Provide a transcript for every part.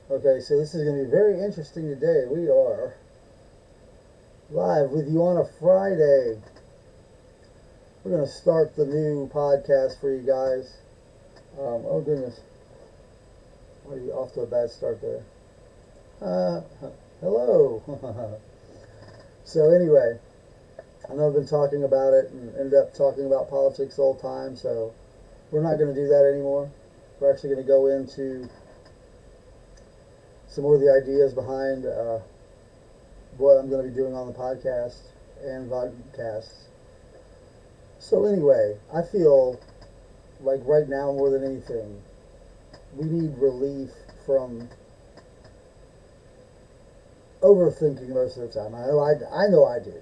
Okay, so this is going to be very interesting today. We are live with you on a Friday. We're going to start the new podcast for you guys. Oh goodness, why are you off to a bad start there? Uh, Hello. So anyway, I know I've been talking about it and ended up talking about politics the whole time, so we're not going to do that anymore. We're actually going to go into some more of the ideas behind what I'm going to be doing on the podcast and vodcasts. So anyway, I feel like right now more than anything, we need relief from overthinking most of the time. I know I do,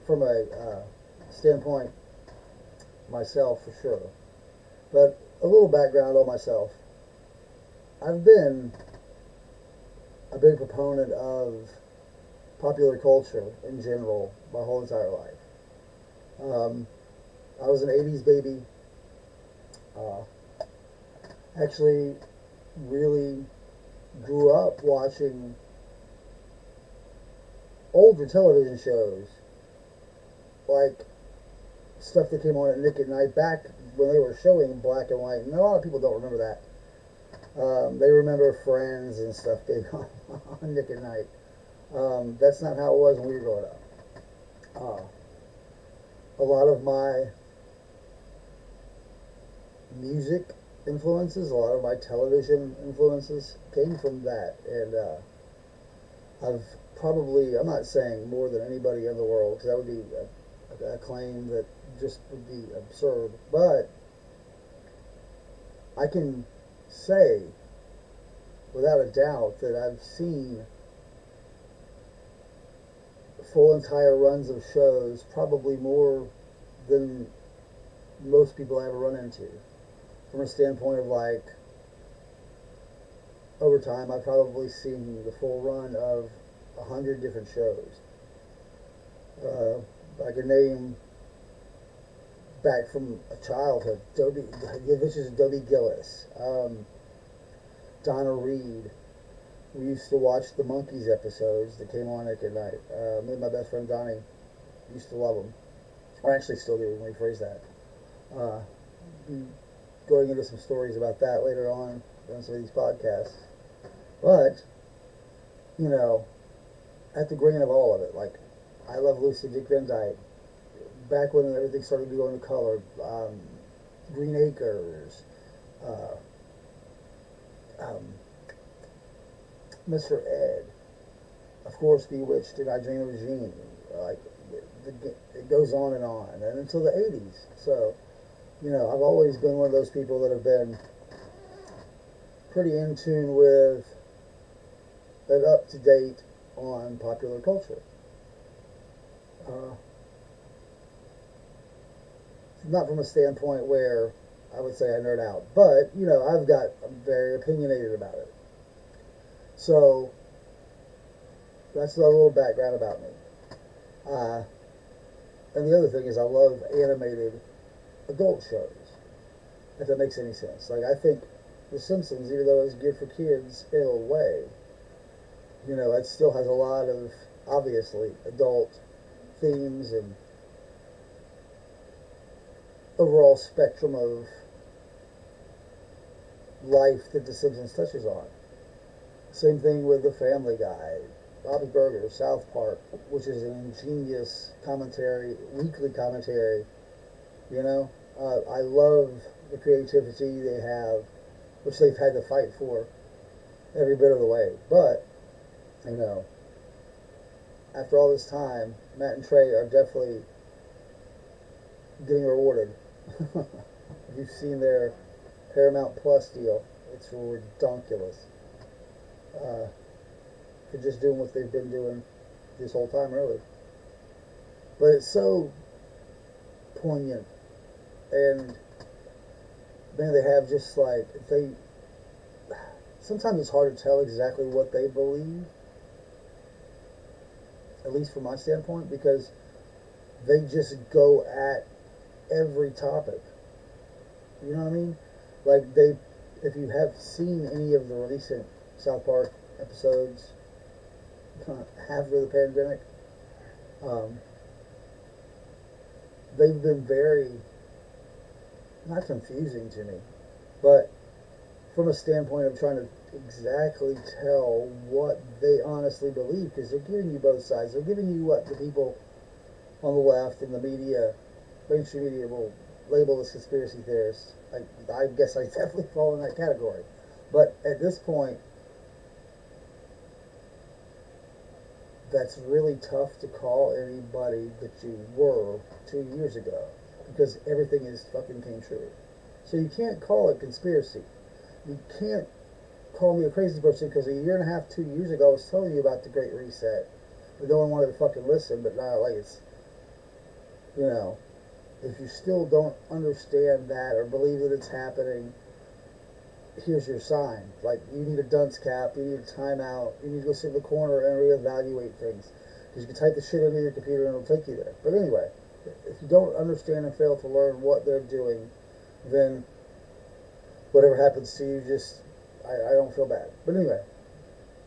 from a standpoint myself for sure. But a little background on myself. I've been a big proponent of popular culture in general my whole entire life. Um, I was an 80s baby. Uh, actually, really grew up watching older television shows, like stuff that came on at Nick at Night back when they were showing black and white. And a lot of people don't remember that. They remember Friends and stuff being on Nick at Night. That's not how it was when we were growing up. A lot of my music influences, a lot of my television influences came from that. And I've probably, I'm not saying more than anybody in the world, because that would be a claim that just would be absurd. But I can say without a doubt that I've seen full entire runs of shows probably more than most people I ever run into. From a standpoint of like, over time, I've probably seen the full run of 100 different shows. I can name back from a childhood, this is Dobie Gillis, Donna Reed. We used to watch the Monkees episodes that came on at night. Me and my best friend Donnie used to love them. I actually still do. Let me phrase that. Uh, Going into some stories about that later on some of these podcasts. But, you know, at the grain of all of it, like, I love Lucy Dick Van Dyke. Back when everything started to go into color, Green Acres, uh, um, Mr. Ed, of course, Bewitched and I Dream of Jeannie. Like, it goes on, and until the 80s. So, you know, I've always been one of those people that have been pretty in tune with and up to date on popular culture. Uh, Not from a standpoint where I would say I nerd out, but you know, I'm very opinionated about it. So that's a little background about me. Uh, and the other thing is, I love animated adult shows. If that makes any sense. Like, I think The Simpsons, even though it's good for kids in a way, you know, it still has a lot of obviously adult themes and overall spectrum of life that The Simpsons touches on. Same thing with The Family Guy, Bob's Burgers, South Park, which is an ingenious commentary, weekly commentary. You know, I love the creativity they have, which they've had to fight for every bit of the way. But, you know, after all this time, Matt and Trey are definitely getting rewarded. If you've seen their Paramount Plus deal, it's redonkulous. For just doing what they've been doing this whole time, really. But it's so poignant, and man, they have just like they. Sometimes it's hard to tell exactly what they believe, at least from my standpoint, because they just go at every topic. You know what I mean? Like, if you have seen any of the recent South Park episodes after the pandemic. Um, they've been very, not confusing to me, but from a standpoint of trying to exactly tell what they honestly believe, because they're giving you both sides. They're giving you what the people on the left and the media, mainstream media, will label as conspiracy theorists. I guess I definitely fall in that category. But at this point, that's really tough to call anybody that you were 2 years ago, because everything is fucking came true. So you can't call it conspiracy. You can't call me a crazy person, because a year and a half, 2 years ago, I was telling you about the Great Reset. But no one wanted to fucking listen. But now, like, it's, you know, if you still don't understand that or believe that it's happening, here's your sign. Like, you need a dunce cap, you need a timeout, you need to go sit in the corner and reevaluate things. Because you can type the shit into your computer and it'll take you there. But anyway, if you don't understand and fail to learn what they're doing, then whatever happens to you, just, I don't feel bad. But anyway,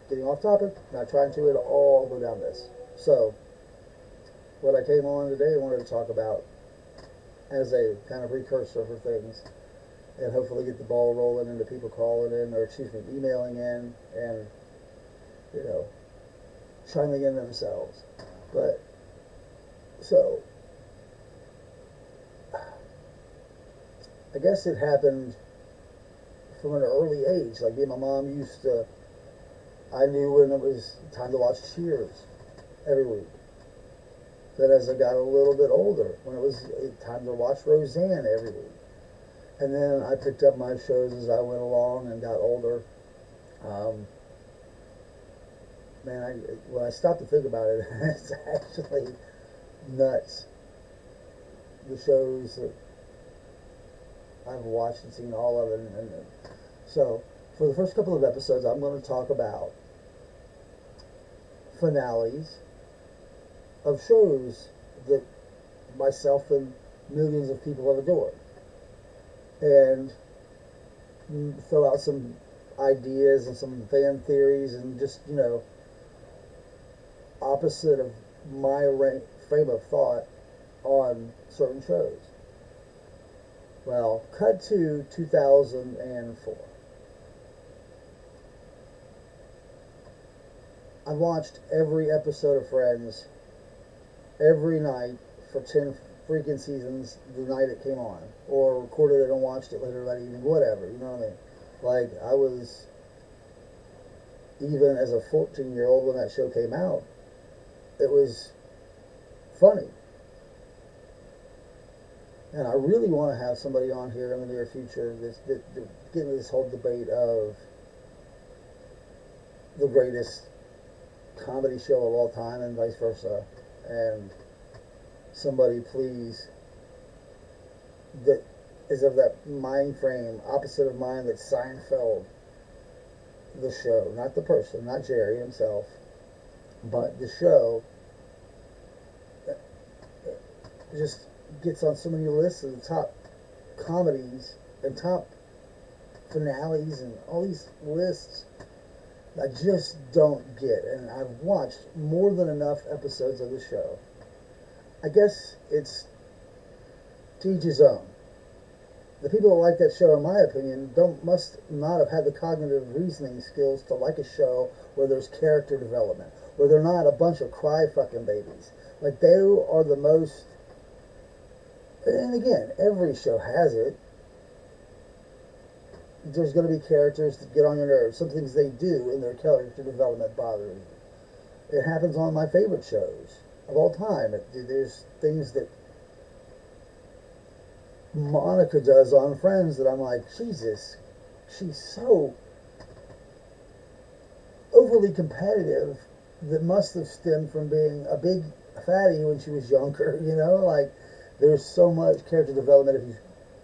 getting off topic, not trying to at all go down this. So, what I came on today, I wanted to talk about as a kind of precursor for things, and hopefully get the ball rolling into people calling in, or excuse me, emailing in, and, you know, chiming in themselves. But, so, I guess it happened from an early age. Like, me and my mom used to, I knew when it was time to watch Cheers every week. Then as I got a little bit older, when it was time to watch Roseanne every week. And then I picked up my shows as I went along and got older. Man, when I stopped to think about it, it's actually nuts. The shows that I've watched and seen all of it. And so, for the first couple of episodes, I'm going to talk about finales of shows that myself and millions of people have adored. And throw out some ideas and some fan theories, and just, you know, opposite of my frame of thought on certain shows. Well, cut to 2004. I watched every episode of Friends every night for 10 freaking seasons the night it came on, or recorded it and watched it later that evening, whatever, you know what I mean? Like, I was, even as a 14-year-old when that show came out, it was funny. And I really want to have somebody on here in the near future that get into this whole debate of the greatest comedy show of all time and vice versa. And somebody, please, that is of that mind frame, opposite of mine, that Seinfeld, the show, not the person, not Jerry himself, but the show, just gets on so many lists of the top comedies and top finales and all these lists I just don't get. And I've watched more than enough episodes of the show. I guess it's to each his own. The people that like that show, in my opinion, must not have had the cognitive reasoning skills to like a show where there's character development, where they're not a bunch of cry fucking babies. Like, they are the most, and again, every show has it. There's going to be characters that get on your nerves. Some things they do in their character development bother me. It happens on my favorite shows of all time. There's things that Monica does on Friends that I'm like, Jesus, she's so overly competitive, that must have stemmed from being a big fatty when she was younger, you know? Like, there's so much character development if you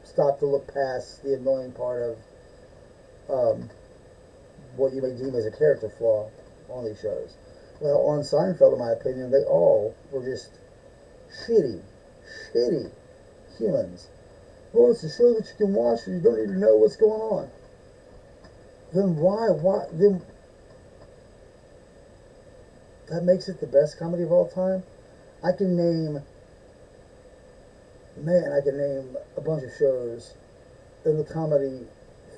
stop to look past the annoying part of what you may deem as a character flaw on these shows. Well, on Seinfeld, in my opinion, they all were just shitty humans. Well, it's a show that you can watch and you don't even know what's going on. Then why, then that makes it the best comedy of all time. I can name, I can name a bunch of shows in the comedy,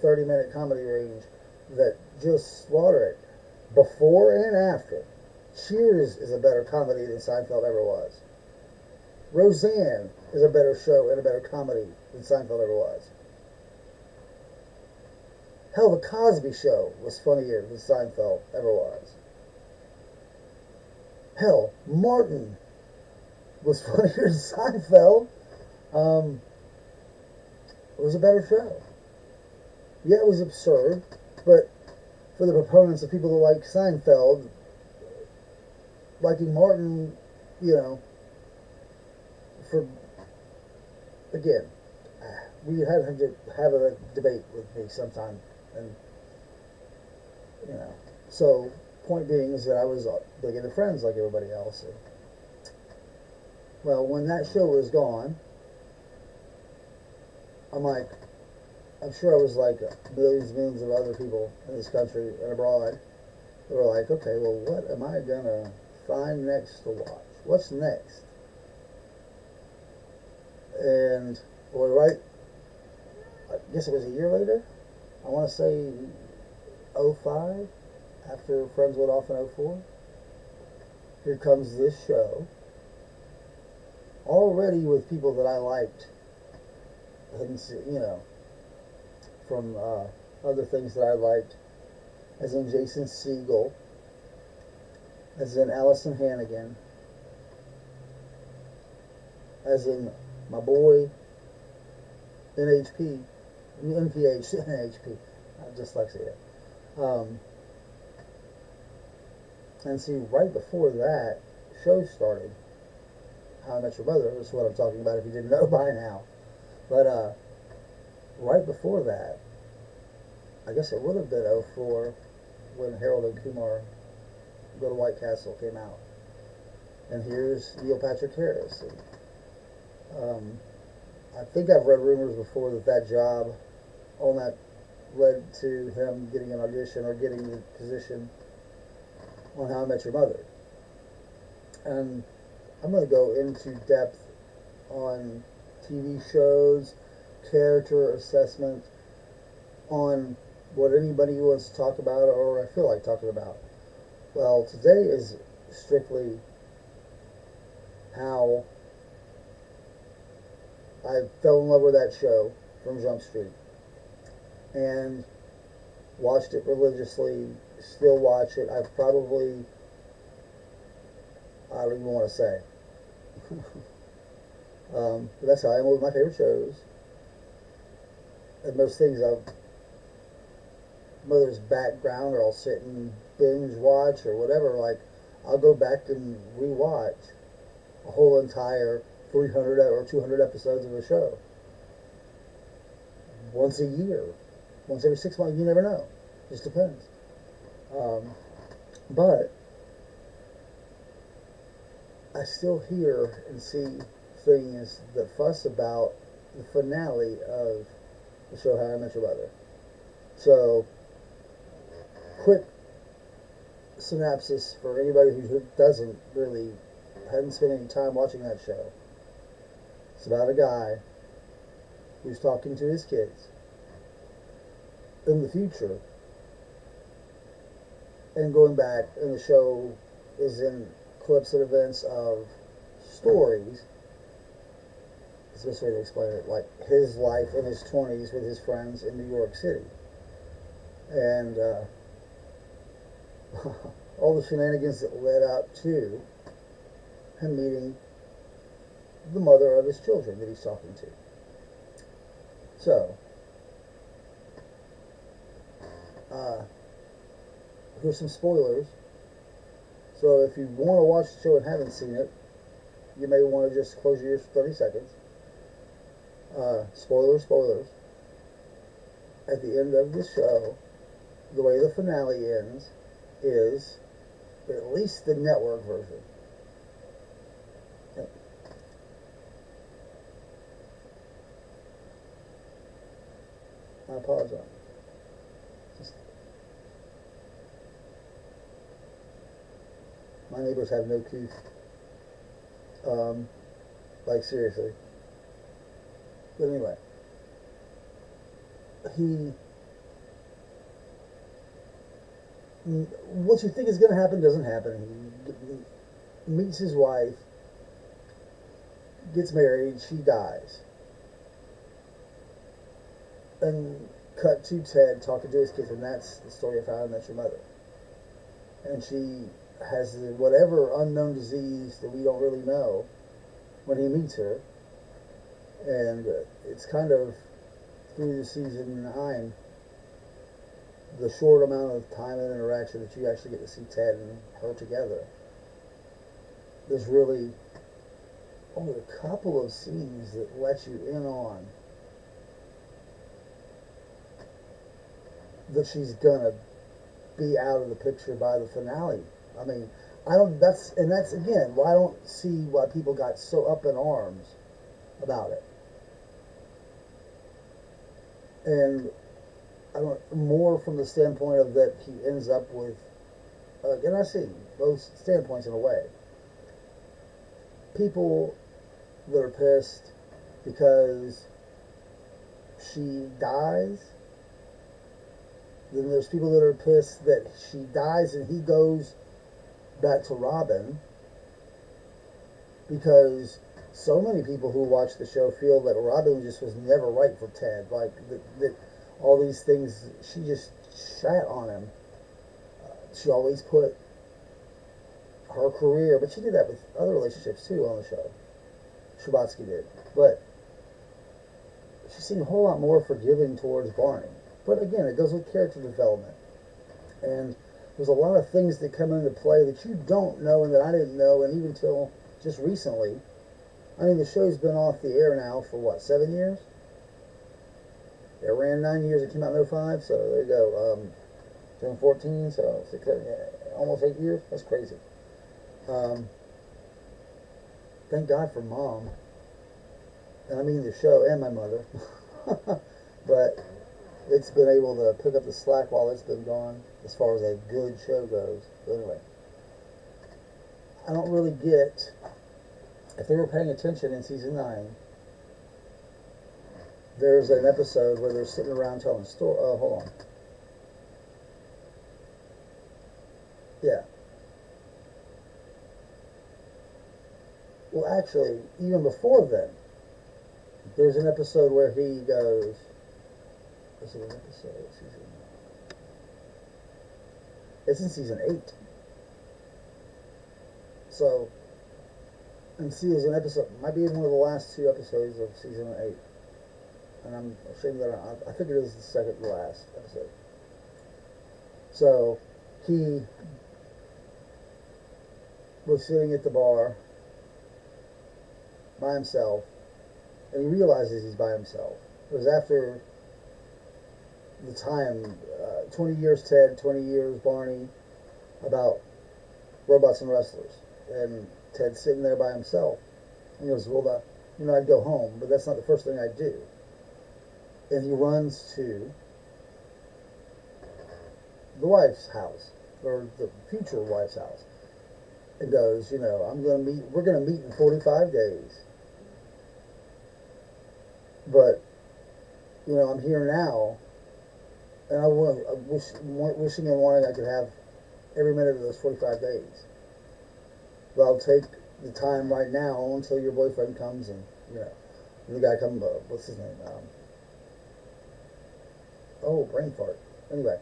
30-minute comedy range that just slaughter it. Before and after. Cheers is a better comedy than Seinfeld ever was. Roseanne is a better show and a better comedy than Seinfeld ever was. Hell, The Cosby Show was funnier than Seinfeld ever was. Hell, Martin was funnier than Seinfeld. It was a better show. Yeah, it was absurd, but for the proponents of people that like Seinfeld, liking Martin, you know, for, again, we had to have a debate with me sometime, and, you know, so, point being is that I was big into Friends like everybody else, and, well, when that show was gone, I'm like, I'm sure I was like millions and millions of other people in this country and abroad who were like, okay, well, what am I gonna find next to watch? What's next? And, well, right, I guess it was a year later, I want to say '05, after Friends went off in '04. Here comes this show, already with people that I liked, and, you know, from other things that I liked, as in Jason Segel, as in Allison Hannigan, as in my boy NHP, NPH, NHP, dyslexia. And see, right before that show started, How I Met Your Mother, is what I'm talking about if you didn't know by now. But right before that, I guess it would have been '04 when Harold and Kumar Go to White Castle came out. And here's Neil Patrick Harris. And, I think I've read rumors before that job on that led to him getting an audition or getting the position on How I Met Your Mother. And I'm going to go into depth on TV shows, character assessment, on what anybody wants to talk about or I feel like talking about. Well, today is strictly how I fell in love with that show from Jump Street and watched it religiously, still watch it. I've probably, I don't even want to say. But that's how I am with my favorite shows. And most things whether it's background or I'll sit and binge watch or whatever, like I'll go back and rewatch a whole entire 300 or 200 episodes of a show once a year, once every 6 months. You never know, just depends. But I still hear and see things that fuss about the finale of the show How I Met Your Mother. So, quick synopsis for anybody who doesn't really, hadn't spent any time watching that show. It's about a guy who's talking to his kids in the future and going back, and the show is in clips and events of stories. It's the best way to explain it, like his life in his 20s with his friends in New York City. And all the shenanigans that led up to him meeting the mother of his children that he's talking to. So, here's some spoilers. So if you want to watch the show and haven't seen it, you may want to just close your ears for 30 seconds. Spoilers. At the end of the show, the way the finale ends is, at least the network version, I apologize. My neighbors have no couth. Um, like seriously. But anyway, he what you think is going to happen doesn't happen. He meets his wife, gets married, she dies, and cut to Ted talking to his kids, and that's the story of How I Met Your Mother. And she has whatever unknown disease that we don't really know when he meets her, and it's kind of through the season 9, the short amount of time and interaction that you actually get to see Ted and her together. There's really only a couple of scenes that let you in on that she's gonna be out of the picture by the finale. I mean, I don't. That's again why I don't see why people got so up in arms about it. And I don't more from the standpoint of that he ends up with. And I see both standpoints in a way. People that are pissed because she dies. Then there's people that are pissed that she dies and he goes back to Robin, because so many people who watch the show feel that Robin just was never right for Ted. Like that all these things, she just shat on him. She always put her career, but she did that with other relationships too on the show. Shabbatsky did, but she seemed a whole lot more forgiving towards Barney. But again, it goes with character development, and there's a lot of things that come into play that you don't know and that I didn't know, and even till just recently. I mean, the show's been off the air now for what, 7 years? It ran 9 years. It came out in '05, so there you go. 2014, so almost 8 years. That's crazy. Thank God for Mom, and I mean the show and my mother. But it's been able to pick up the slack while it's been gone, as far as a good show goes. But anyway, I don't really get, if they were paying attention in season 9, there's an episode where they're sitting around telling story. Oh, hold on. Yeah. Well, actually, even before then, there's an episode where he goes. Is it an episode? Season? It's in season 8. So, and see, there's an episode. Might be one of the last 2 episodes of season 8. And I'm ashamed that I think it is the second to last episode. So, he was sitting at the bar by himself, and he realizes he's by himself. It was after the time, 20 years Ted, 20 years Barney, about robots and wrestlers. And Ted's sitting there by himself. And he goes, well, I'd go home, but that's not the first thing I'd do. And he runs to the wife's house, or the future wife's house, and goes, we're going to meet in 45 days. But, I'm here now, and wishing and wanting I could have every minute of those 45 days. But I'll take the time right now until your boyfriend comes and, the guy comes, what's his name? Brain fart. Anyway,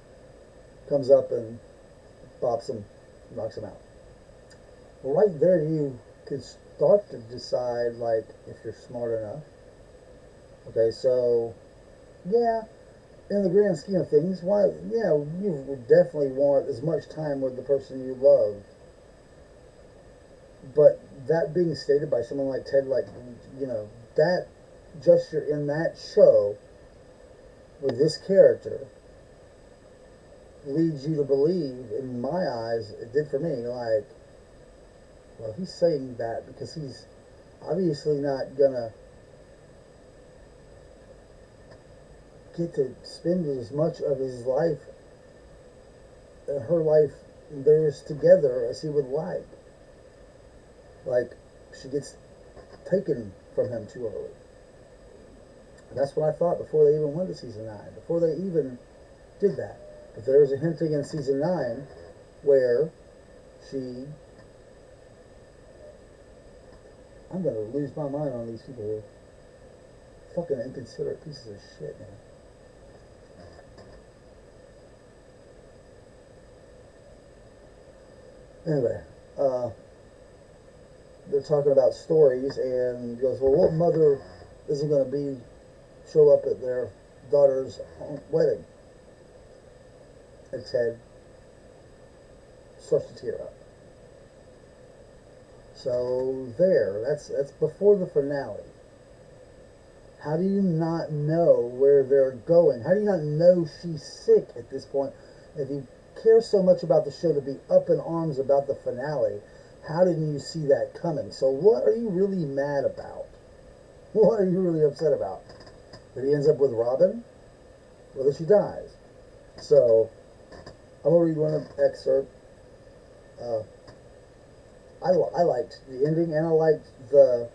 comes up and bops him, knocks him out. Well, right there you could start to decide, like, if you're smart enough. Okay, so, yeah, in the grand scheme of things, you would definitely want as much time with the person you love. But that being stated by someone like Ted, that gesture in that show with this character leads you to believe, in my eyes, it did for me, like, well, he's saying that because he's obviously not gonna get to spend as much of his life and her life theirs together as he would like. Like, she gets taken from him too early. And that's what I thought before they even went to season 9, before they even did that. But there was a hinting in season 9 where she... I'm going to lose my mind on these people here. Fucking inconsiderate pieces of shit, man. Anyway, they're talking about stories, and he goes, well, what mother isn't going to show up at their daughter's wedding? And Ted starts to tear up. So that's before the finale. How do you not know where they're going? How do you not know she's sick at this point? If you care so much about the show to be up in arms about the finale, how didn't you see that coming? So what are you really mad about? What are you really upset about? That he ends up with Robin? Or that she dies? So, I'm going to read one excerpt. I liked the ending, and I liked the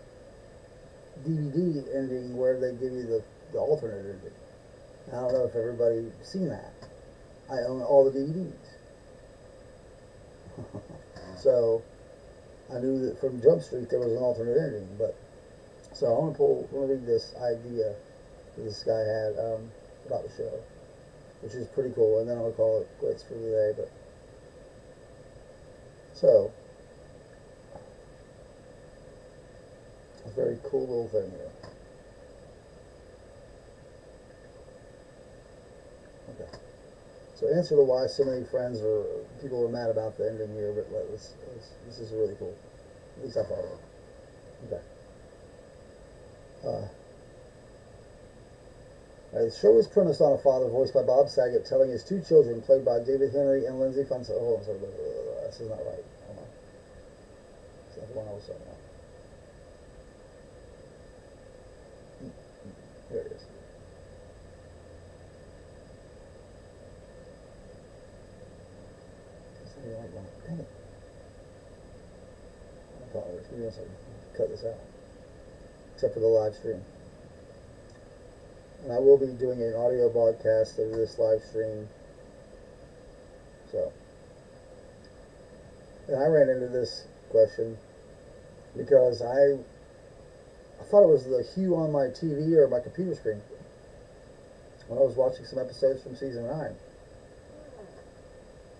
DVD ending where they give you the alternate ending. I don't know if everybody's seen that. I own all the DVDs. So, I knew that from Jump Street there was an alternate ending, but so I want to read this idea that this guy had about the show, which is pretty cool, and then I'll call it quits for today. But so a very cool little thing here. Okay. So answer to why so many friends or people are mad about the ending here, but this is really cool. At least I thought of it. Okay. The show is premised on a father voiced by Bob Saget telling his two children, played by David Henry and Lindsay Fonso. Oh, I'm sorry, this is not right. Hold on. It's not the one I was talking about. There it is. It's not the right one. Dang it. I apologize. Give me 1 second. Cut this out. Except for the live stream. And I will be doing an audio broadcast of this live stream. So, and I ran into this question because I thought it was the hue on my TV or my computer screen when I was watching some episodes from season 9.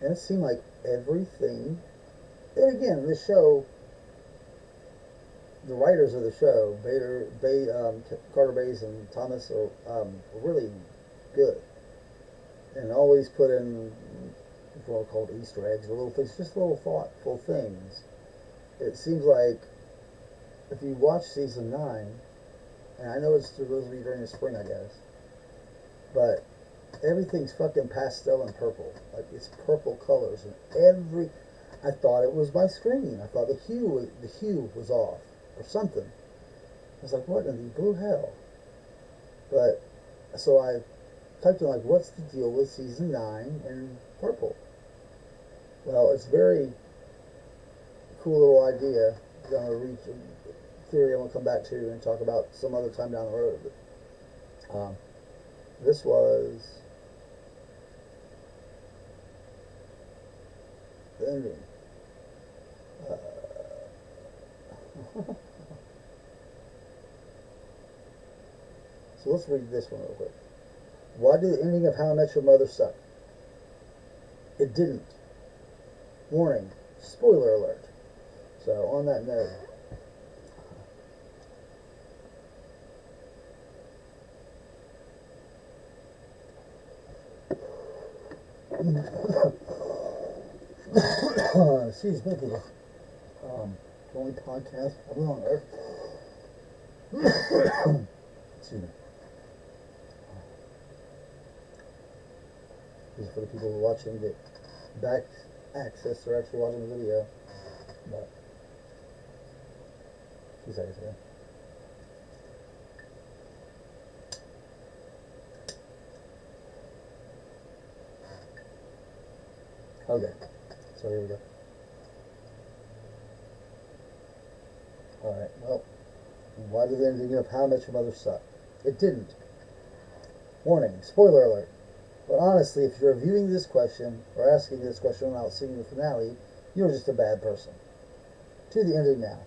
And it seemed like everything, and again, this show, the writers of the show, Carter Bays and Thomas, are really good, and always put in what are called Easter eggs or little things, just little thoughtful things. It seems like if you watch season 9, and I know it's supposed to be during the spring, I guess, but everything's fucking pastel and purple, like it's purple colors, and I thought it was my screen. I thought the hue was off or something. I was like, what in the blue hell? But so I typed in, like, what's the deal with season 9 and purple? Well, it's very cool little idea. I'm going to reach a theory I'm going to come back to and talk about some other time down the road. But, this was the ending. So let's read this one real quick. Why did the ending of How I Met Your Mother suck? It didn't. Warning. Spoiler alert. So on that note, excuse me, people. The only podcast I've been on earth. Excuse me. This is for the people who are watching the back access or actually watching the video. But 2 seconds ago. Okay, so here we go. Why did the ending of How I Met Your Mother suck? It didn't. Warning, spoiler alert. But honestly, if you're viewing this question or asking this question without seeing the finale, you're just a bad person. To the ending now.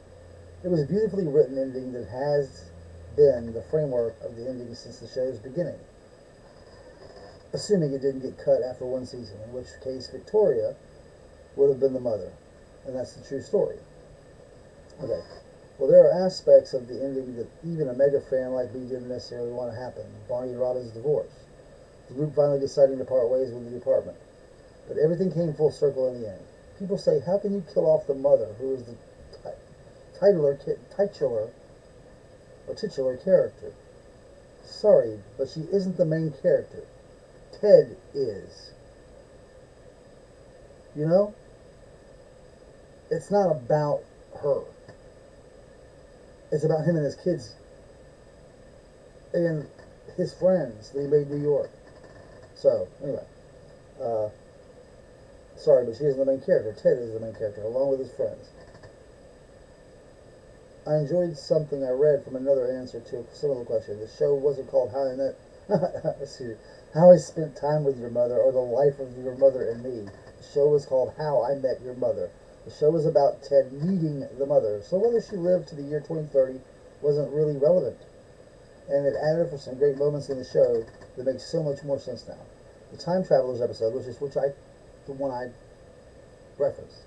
It was a beautifully written ending that has been the framework of the ending since the show's beginning. Assuming it didn't get cut after one season, in which case Victoria would have been the mother. And that's the true story. Okay. Well, there are aspects of the ending that even a mega fan like me didn't necessarily want to happen. Barney and Robin's divorce. The group finally deciding to part ways with the department. But everything came full circle in the end. People say, how can you kill off the mother, who is the titular character? Sorry, but she isn't the main character. Ted is. You know? It's not about her. It's about him and his kids and his friends that he made in New York. So, anyway. Sorry, but she isn't the main character. Ted is the main character, along with his friends. I enjoyed something I read from another answer to a similar question. The show wasn't called How I Met... How I Spent Time with Your Mother, or The Life of Your Mother and Me. The show was called How I Met Your Mother. The show was about Ted meeting the mother, so whether she lived to the year 2030 wasn't really relevant. And it added for some great moments in the show that makes so much more sense now. The Time Travelers episode, the one I referenced.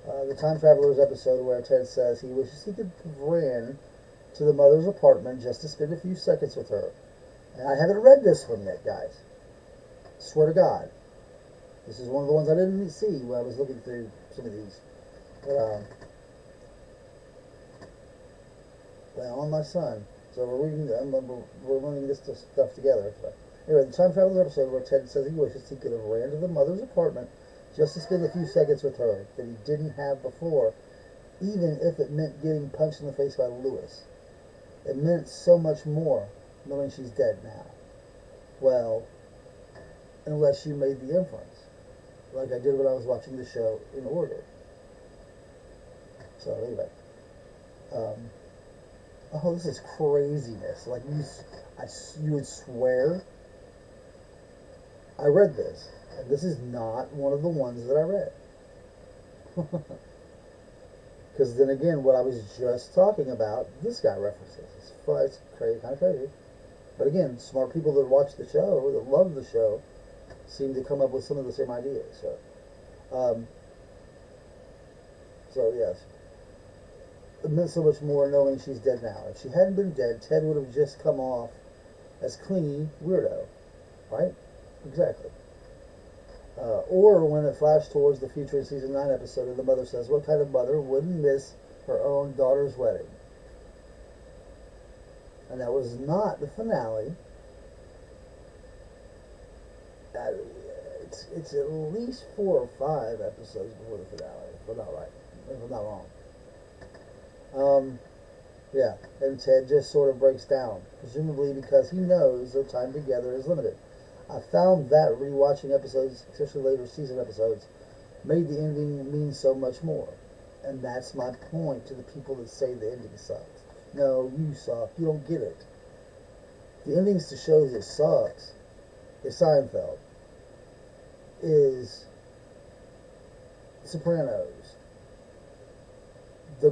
The Time Travelers episode where Ted says he wishes he could have ran to the mother's apartment just to spend a few seconds with her. And I haven't read this one yet, guys. Swear to God. This is one of the ones I didn't see when I was looking through some of these. But, well, on my son. So we're learning this stuff together. So, anyway, the Time Travelers episode where Ted says he wishes he could have ran to the mother's apartment just to spend a few seconds with her that he didn't have before, even if it meant getting punched in the face by Lewis. It meant so much more knowing she's dead now. Well, unless you made the inference, like I did when I was watching the show in order. So anyway, oh, this is craziness. Like you would swear. I read this, and this is not one of the ones that I read. Because then again, what I was just talking about, this guy references. It's crazy, kind of crazy. But again, smart people that watch the show, that love the show, seem to come up with some of the same ideas. So yes, it meant so much more knowing she's dead now. If she hadn't been dead, Ted would have just come off as clingy weirdo, right? Exactly. Or when it flashed towards the future in season 9 episode, and the mother says, "What kind of mother wouldn't miss her own daughter's wedding?" And that was not the finale. It's at least 4 or 5 episodes before the finale, if I'm not right, if I'm not wrong. Yeah, and Ted just sort of breaks down, presumably because he knows their time together is limited. I found that rewatching episodes, especially later season episodes, made the ending mean so much more. And that's my point to the people that say the ending sucks. No, you suck. You don't get it. The endings to shows that sucks is Seinfeld, is Sopranos. The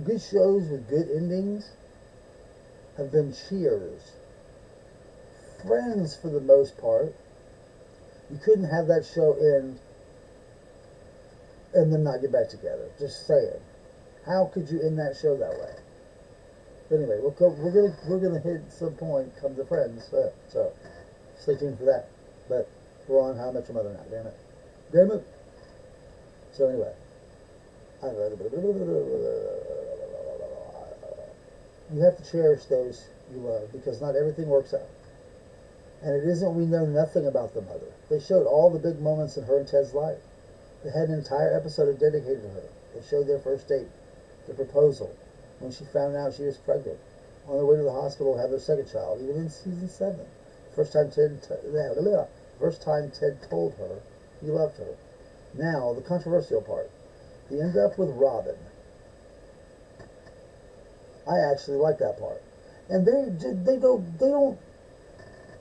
good shows with good endings have been Cheers. Friends, for the most part. You couldn't have that show end and then not get back together. Just saying. How could you end that show that way? But anyway, we're gonna hit some point come to Friends. So stay tuned for that. But we're on How I Met Your Mother now. Damn it. Damn it. So anyway, you have to cherish those you love because not everything works out. And it isn't we know nothing about the mother. They showed all the big moments in her and Ted's life. They had an entire episode dedicated to her. They showed their first date, the proposal, when she found out she was pregnant, on their way to the hospital to have their second child, even in season 7. First time Ted told her he loved her. Now, the controversial part. He ended up with Robin. I actually like that part. And they don't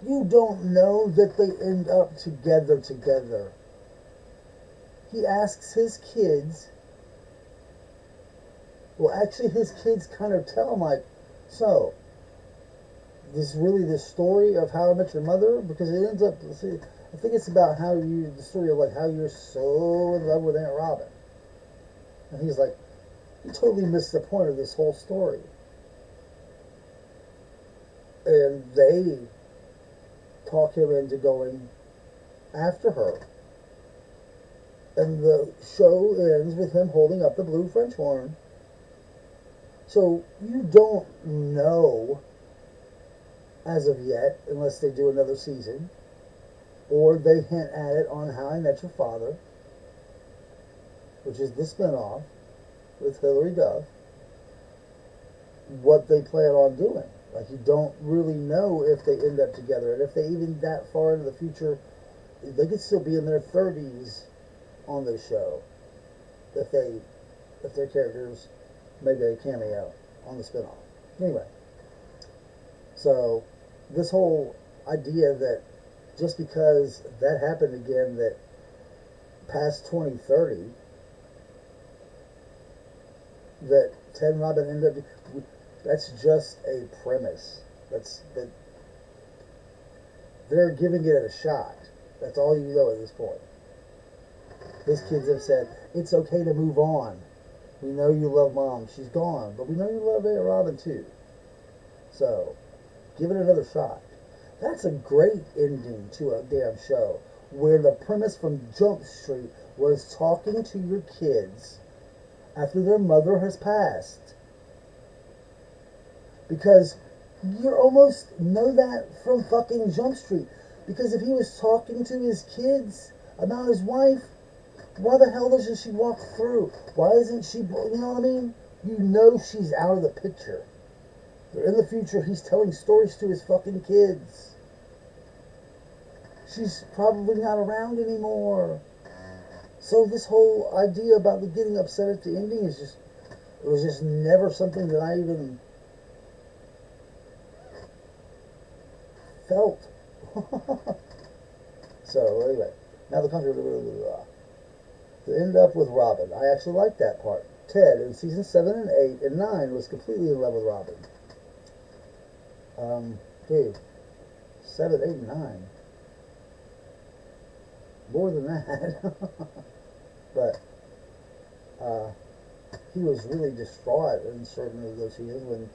you don't know that they end up together. He asks his kids, well, actually, his kids kind of tell him, like, so, this really the story of How I Met Your Mother? Because it ends up, see, I think it's about the story of, like, how you're so in love with Aunt Robin. And he's like, you totally missed the point of this whole story. And they talk him into going after her. And the show ends with him holding up the blue French horn. So you don't know as of yet, unless they do another season, or they hint at it on How I Met Your Father, which is the spinoff with Hilary Duff, what they plan on doing. Like, you don't really know if they end up together, and if they even that far into the future, they could still be in their 30s on the show if their characters make a cameo on the spinoff. Anyway, so this whole idea that just because that happened again, that past 2030, that Ted and Robin end up, that's just a premise. That they're giving it a shot. That's all you know at this point. His kids have said, it's okay to move on. We know you love Mom. She's gone. But we know you love Aunt Robin too. So, give it another shot. That's a great ending to a damn show. Where the premise from Jump Street was talking to your kids after their mother has passed. Because you almost know that from fucking Jump Street. Because if he was talking to his kids about his wife, why the hell doesn't she walk through? Why isn't she, you know what I mean? You know she's out of the picture. In the future, he's telling stories to his fucking kids. She's probably not around anymore. So this whole idea about the getting upset at the ending is just, it was just never something that I even felt. So anyway, now the country. To end up with Robin. I actually like that part. Ted in season 7 and 8 and 9 was completely in love with Robin. Dude, 7, 8, and 9. More than that. But he was really distraught in certain of those seasons when,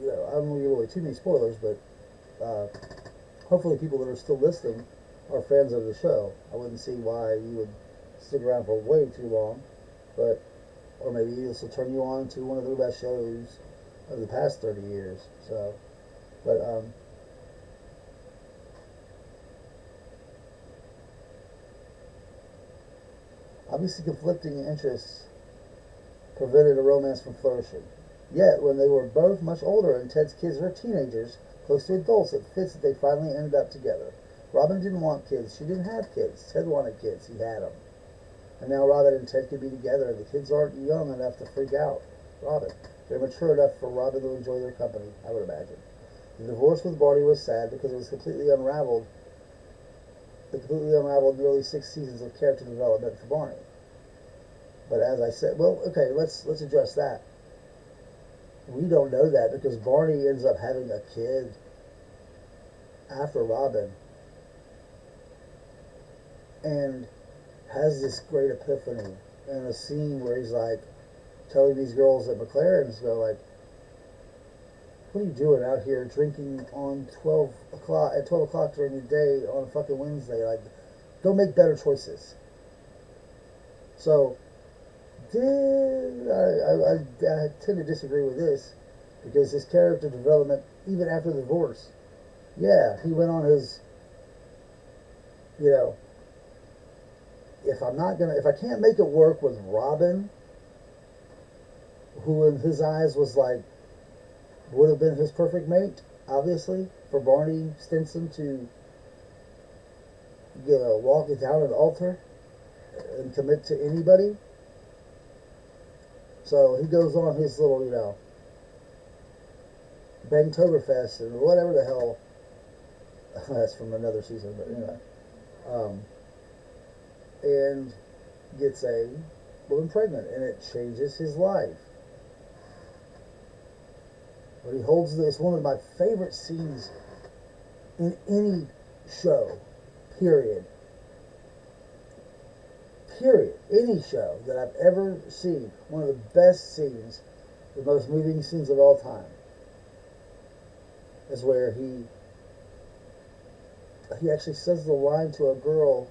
you know, I don't want to give away too many spoilers, but hopefully people that are still listening are fans of the show. I wouldn't see why you would stick around for way too long, but, or maybe this will turn you on to one of the best shows of the past 30 years. So, but obviously conflicting interests prevented a romance from flourishing. Yet, when they were both much older and Ted's kids were teenagers, close to adults, it fits that they finally ended up together. Robin didn't want kids. She didn't have kids. Ted wanted kids. He had them. And now Robin and Ted could be together. The kids aren't young enough to freak out Robin. They're mature enough for Robin to enjoy their company, I would imagine. The divorce with Barney was sad because it was completely unraveled. It completely unraveled nearly 6 seasons of character development for Barney. But as I said, well, okay, let's address that. We don't know that because Barney ends up having a kid after Robin and has this great epiphany in a scene where he's like telling these girls at McLaren's, go like, what are you doing out here drinking on 12 o'clock during the day on a fucking Wednesday? Like, go make better choices. So I tend to disagree with this because his character development, even after the divorce, yeah, he went on his, you know, if I can't make it work with Robin, who in his eyes was like, would have been his perfect mate, obviously, for Barney Stinson to, you know, walk it down an altar and commit to anybody. So he goes on his little, you know, Bangtoberfest and whatever the hell. That's from another season, but anyway. Um, and gets a woman pregnant, and it changes his life. But he holds this, one of my favorite scenes in any show, period. Period. Any show that I've ever seen, one of the best scenes, the most moving scenes of all time, is where he actually says the line to a girl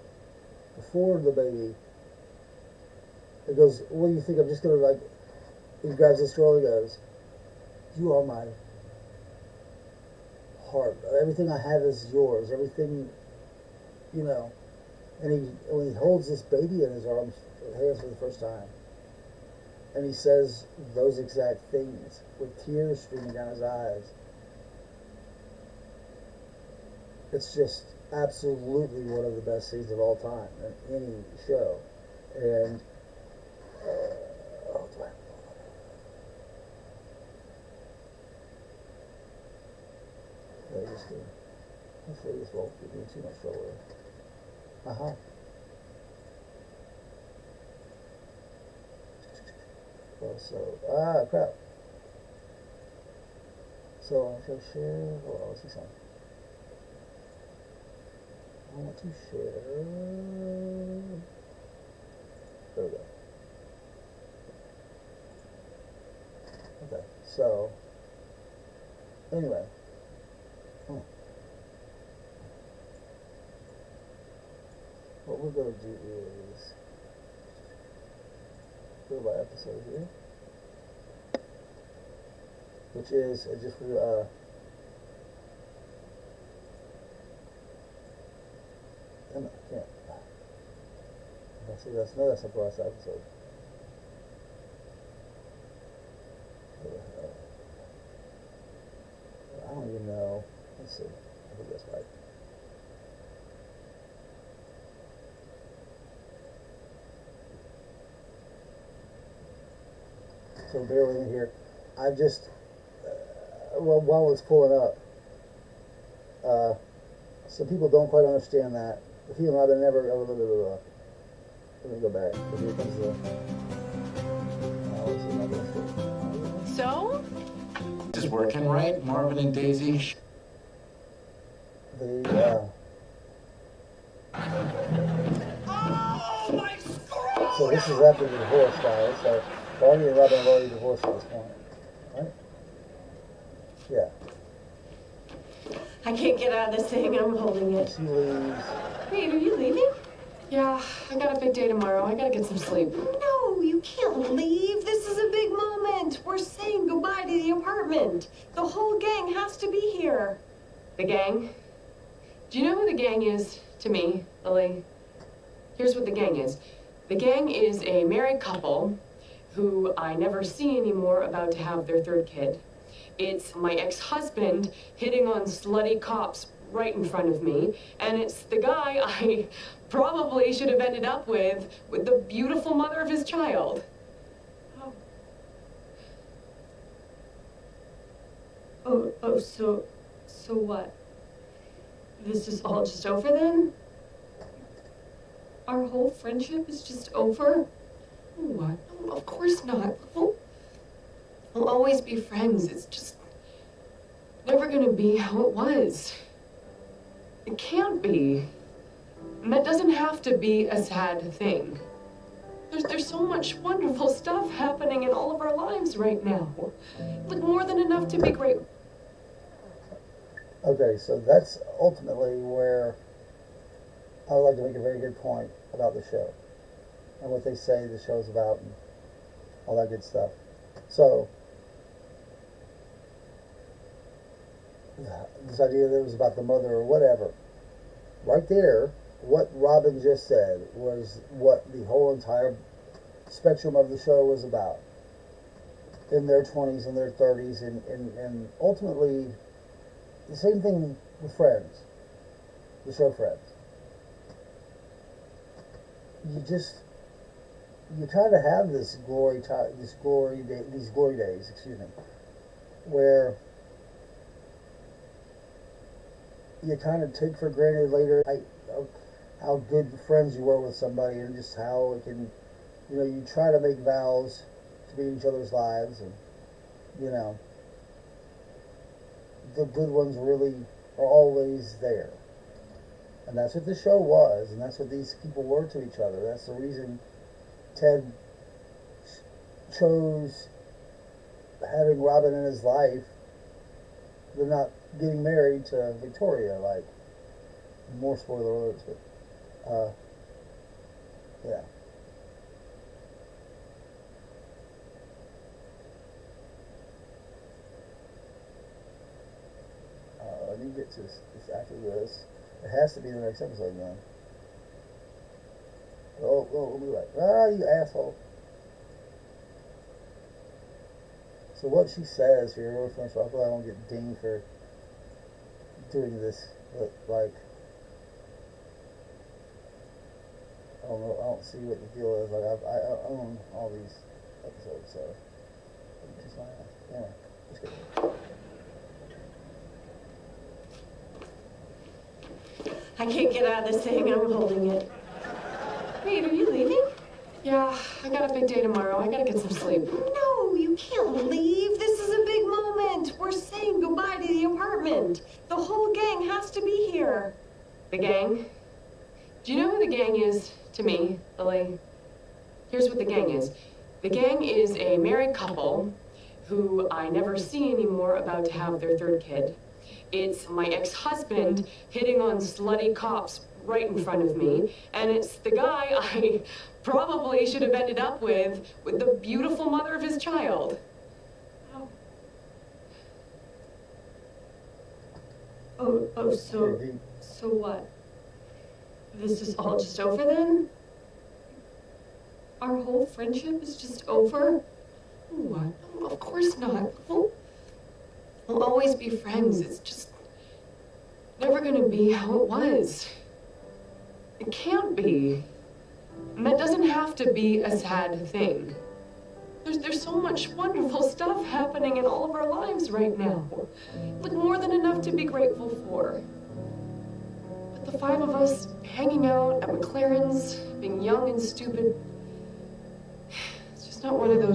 before the baby. He goes, "What do you think? I'm just gonna like." He grabs this girl and goes, "You are my heart. Everything I have is yours. Everything, you know." And when he holds this baby in his arms, hands for the first time, and he says those exact things with tears streaming down his eyes. It's just absolutely one of the best scenes of all time in any show. And oh, do I? Hopefully this won't give me too much trouble. Oh, so crap. So I'll show share. Hold on, let's see something. I want to share. There we go. Okay, so anyway. What we're going to do is go by episode here, which is just for I can't. That's not the last episode. I don't even know. Let's see. I think that's right. So bear with me here. I just, while it's pulling up, some people don't quite understand that. The feeling I've never, let me go back. Here comes the, So? This is working right, Marvin and Daisy? So this is after the divorce, guys. So Barney and Robin have already divorced at this point, right? Yeah. I can't get out of this thing. I'm holding it. She leaves. Wait, are you leaving? Yeah, I got a big day tomorrow. I gotta get some sleep. No, you can't leave. This is a big moment. We're saying goodbye to the apartment. The whole gang has to be here. The gang? Do you know who the gang is to me, Lily? Here's what the gang is. The gang is a married couple who I never see anymore about to have their third kid. It's my ex-husband hitting on slutty cops right in front of me, and it's the guy I probably should have ended up with the beautiful mother of his child. So what? This is all just over then? Our whole friendship is just over? What? No, of course not. We'll always be friends. It's just never gonna be how it was. It can't be. And that doesn't have to be a sad thing. There's so much wonderful stuff happening in all of our lives right now. Like more than enough to be great. Okay, so that's ultimately where I would like to make a very good point about the show and what they say the show's about and all that good stuff. So, this idea that it was about the mother or whatever, right there, what Robin just said was what the whole entire spectrum of the show was about. In their 20s and their 30s, and ultimately, the same thing with Friends, the show Friends. you kind of have this these glory days, excuse me, where you kind of take for granted later how good friends you were with somebody, and just how it can, you try to make vows to be in each other's lives, and you know, the good ones really are always there. And that's what the show was, and that's what these people were to each other. That's the reason Ted chose having Robin in his life. They're not getting married to Victoria, like, more spoiler alerts, but, yeah. Let me get to this after this. It has to be the next episode, man. We'll be like, you asshole. So what she says here, real fast, I feel like I won't get dinged for doing this, but like, I don't know, I don't see what the deal is. Like, I own all these episodes, so just my ass. Anyway, just kidding. I can't get out of this thing. I'm holding it. Wait, are you leaving? Yeah, I got a big day tomorrow. I gotta get some sleep. No, you can't leave. This is a big moment. We're saying goodbye to the apartment. The whole gang has to be here. The gang? Do you know who the gang is to me, Lily? Here's what the gang is. The gang is a married couple who I never see anymore, about to have their third kid. It's my ex-husband hitting on slutty cops right in front of me, and it's the guy I probably should have ended up with the beautiful mother of his child. So what? This is all just over then? Our whole friendship is just over? What? Of course not. We'll always be friends. It's just never gonna be how it was. It can't be. And that doesn't have to be a sad thing. There's so much wonderful stuff happening in all of our lives right now. Like, more than enough to be grateful for. But the five of us hanging out at McLaren's, being young and stupid, it's just not one of those